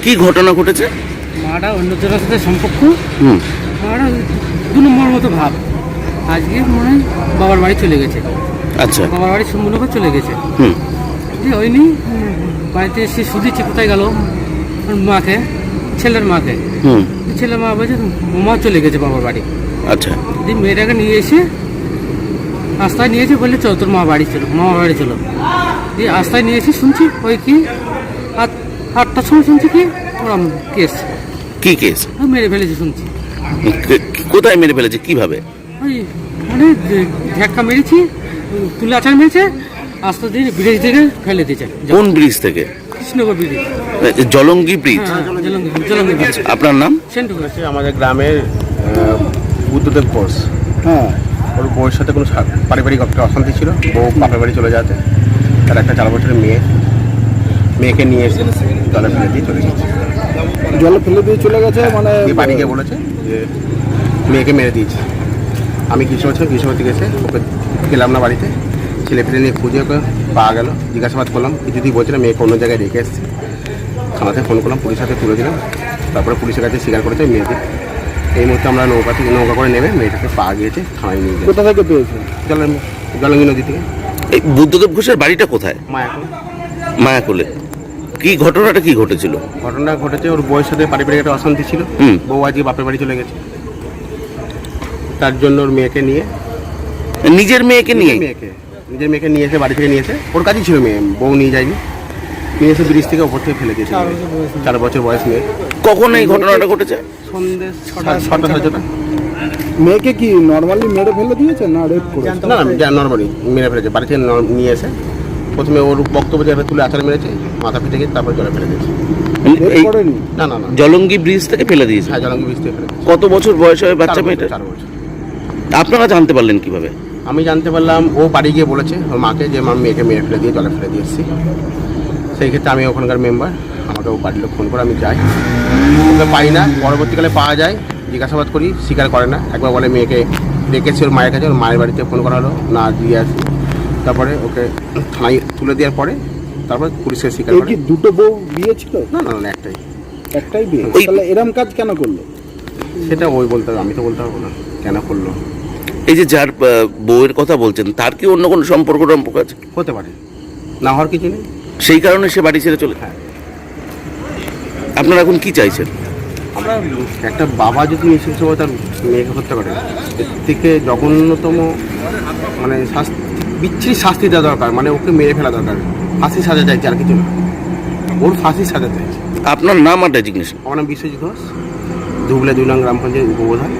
কি ঘটনা ঘটেছে? মাটা অন্যজনের সাথে সম্পর্ক, হুম। মাটা 2 নম্বর মতো ভাব। আজকে মনে হয় বাবার বাড়ি চলে গেছে, আচ্ছা। বাবার বাড়ি সম্পূর্ণ চলে গেছে। হুম। যে হয়নি, বাড়িতে এসে শুধুছি কোথায় গেল মাকে, ছেলের মাকে। হুম। ছেলের মা বলছে মা চলে গেছে বাবার বাড়ি। আচ্ছা। দিয়ে মেয়েটাকে নিয়ে এসে রাস্তায় নিয়েছে, বললে চল তোর মা বাড়ি চলো, মামার বাড়ি চলো। দিয়ে রাস্তায় নিয়ে এসে শুনছি ওই কি 8টার সময় শুনছি কি ওরম কেস, কি কেস? মেরে ফেলেছে শুনছি। কোথায় মেরে ফেলেছে, কিভাবে? ওই মানে ধাক্কা মেরেছি, তুলে আচার মেরেছে, আস্তে ধীরে ব্রিজ থেকে ফেলে দিয়েছে। কোন ব্রিজ থেকে? কৃষ্ণগর ব্রিজ। জলঙ্গি ব্রিজ। হ্যাঁ, জলঙ্গি ব্রিজ। আপনার নাম? সেন্টু। আমাদের গ্রামের বুদ্ধদেব ঘোষ। হ্যাঁ। ওর বউয়ের সাথে কোনো পারিবারিক একটা অশান্তি ছিল। বউ বাপের বাড়ি চলে যাতে তার একটা 4 বছরের মেয়েকে নিয়ে এসে জলে ফেলে দিয়ে চলে গেছে। জলে ফেলে দিয়ে চলে গেছে মানে দিয়ে বাড়ি গিয়ে বলেছে যে মেয়েকে মেরে দিয়েছে। আমি গ্রীষ্মবতী গেছে, ওকে গেলাম না বাড়িতে, ছেলে ফেলে নিয়ে খুঁজে ওকে পাওয়া গেল। জিজ্ঞাসাবাদ করলাম, কিছুতেই বলছে না, মেয়েকে অন্য জায়গায় রেখে এসছে। থানাতে ফোন করলাম, পুলিশের হাতে তুলে দিলাম। তারপরে পুলিশের কাছে স্বীকার করেছে মেয়েকে। এই মুহূর্তে আমরা নৌকা করে নেবে মেয়েটাকে পাওয়া গিয়েছে, থানায় নিয়ে গেছে। কোথা থেকে পেয়েছে? জলঙ্গি নদী থেকে। এই বুদ্ধদেব ঘোষের বাড়িটা কোথায়? মায়াকুল। মায়াকুলে। কি ঘটনাটা কি ঘটেছিল? ঘটনা ঘটেছে, ওর বউয়ের সাথে পারিবারিক একটা অশান্তি ছিল। হুম। বউ আজকে বাপের বাড়ি চলে গেছে, তার জন্য ওর মেয়েকে নিয়ে নিজের মেয়েকে নিয়ে? নিজের মেয়েকে নিয়ে এসে বাড়ি থেকে নিয়ে এসে, ওর কাছেই ছিল মেয়ে, বউ নিয়ে যায়নি, নিয়ে এসে ব্রিজ থেকে ওপর থেকে ফেলে দিয়েছে। 4 বছর বয়স মেয়ে। কখন এই ঘটনাটা ঘটেছে? সন্ধ্যে 6টা 6:30। মেয়েকে কি নর্মালি মেরে ফেলে দিয়েছে না রেপ করেছে? না, নর্মালি মেরে ফেলেছে। বাড়ি থেকে নিয়ে এসে প্রথমে ওর বক্তব্য জায়গায় তুলে আচার মেরেছে, মাথা ফেটে গিয়ে তারপর জলে ফেলে দিয়েছে। রেপ এই করেনি? না, জলঙ্গি ব্রিজ থেকে ফেলে দিয়েছে? হ্যাঁ, জলঙ্গি ব্রিজ থেকে ফেলে দিয়েছে। কত বছর বয়স হবে বাচ্চা মেয়েটা? 4 বছর। আপনারা জানতে পারলেন কিভাবে? আমি জানতে পারলাম ও বাড়ি গিয়ে বলেছে ওর মাকে যে মা মেয়েকে মেরে ফেলে দিয়ে জলে ফেলে দিয়ে এসেছি। সেই ক্ষেত্রে আমি ওখানকার মেম্বার, আমাকে ও বাড়ির লোক ফোন করে, আমি যাই, ওকে পাই না। পরবর্তীকালে পাওয়া যায়, জিজ্ঞাসাবাদ করি, স্বীকার করে না। একবার বলে মেয়েকে রেখেছি ওর মায়ের কাছে, ওর মায়ের বাড়িতে ফোন করা হলো, না দিয়ে আসি। তারপরে ওকে থানায় তুলে দেওয়ার পরে তারপর পুলিশের স্বীকার করে। কি দুটো বউ বিয়ে ছিল? না, একটাই। একটাই বিয়ে? ওই- তাহলে এরম কাজ কেন করলো? সেটা ওই বলতে হবে, আমি তো বলতে পারবো না কেন করলো। এই যে যার বউয়ের কথা বলছেন, তার কি অন্য কোনো সম্পর্ক আছে? হতে পারে, না হওয়ার কিছু নেই। সেই কারণে সে বাড়ি ছেড়ে চলে? হ্যাঁ। আপনারা এখন কি চাইছেন? আমরা একটা বাবা যদি নৃশংসভাবে তার মেয়েকে হত্যা করে, এর থেকে জঘন্যতম মানে বিচ্ছিরি শাস্তি দেওয়া দরকার। মানে ওকে মেরে ফেলা দরকার, ফাঁসি সাজা চাইছে, আর কিছু না। ওর ফাঁসি সাজা চাইছে। আপনার নাম আর ডেজিগনেশন? আমার নাম বিশ্বজিৎ ঘোষ, ধুবলা 2 নং গ্রাম পঞ্চায়েত উপপ্রধান।